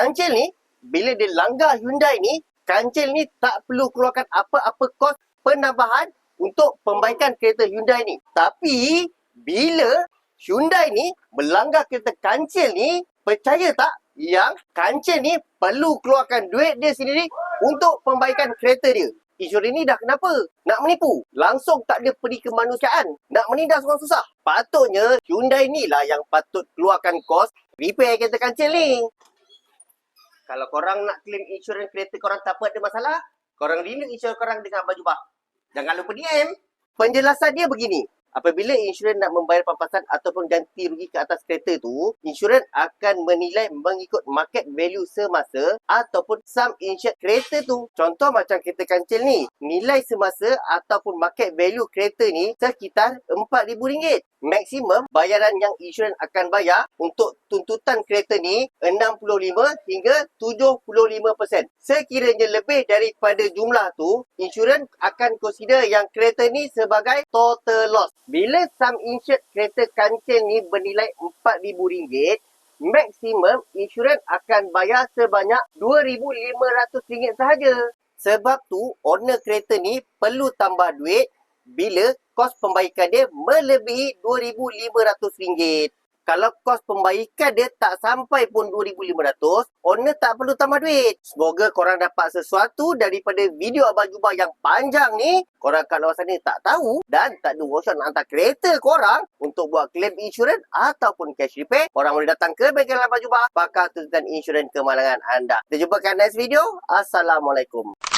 kancil ni, bila dia langgar Hyundai ni, kancil ni tak perlu keluarkan apa-apa kos penambahan untuk pembaikan kereta Hyundai ni. Tapi, bila Hyundai ni melanggar kereta kancil ni, percaya tak yang kancil ni perlu keluarkan duit dia sendiri untuk pembaikan kereta dia. Insurans ni dah kenapa? Nak menipu. Langsung tak ada peri kemanusiaan. Nak menindas orang susah. Patutnya Hyundai ni lah yang patut keluarkan kos repair kereta kancil ni. Kalau korang nak claim insurans kereta korang tak apa ada masalah, korang renew insurans korang dengan baju bah. Jangan lupa DM. Penjelasan dia begini. Apabila insurans nak membayar pampasan ataupun ganti rugi ke atas kereta tu, insurans akan menilai mengikut market value semasa ataupun sum insured kereta tu. Contoh macam kereta kancil ni, nilai semasa ataupun market value kereta ni sekitar RM4,000. Maksimum bayaran yang insurans akan bayar untuk tuntutan kereta ni 65 hingga 75%. Sekiranya lebih daripada jumlah tu, insurans akan consider yang kereta ni sebagai total loss. Bila sum insured kereta kancil ni bernilai RM4,000, maksimum insurans akan bayar sebanyak RM2,500 sahaja. Sebab tu, owner kereta ni perlu tambah duit bila kos pembaikan dia melebihi RM2,500. Kalau kos pembaikan dia tak sampai pun RM2,500, owner tak perlu tambah duit. Semoga korang dapat sesuatu daripada video Abang Jubah yang panjang ni. Korang kat luar sana tak tahu dan tak ada urusan nak hantar kereta korang untuk buat claim insurans ataupun cash repair, korang boleh datang ke bengkel Abang Jubah, pakar tuntutan insurans kemalangan anda. Kita jumpa kat next video. Assalamualaikum.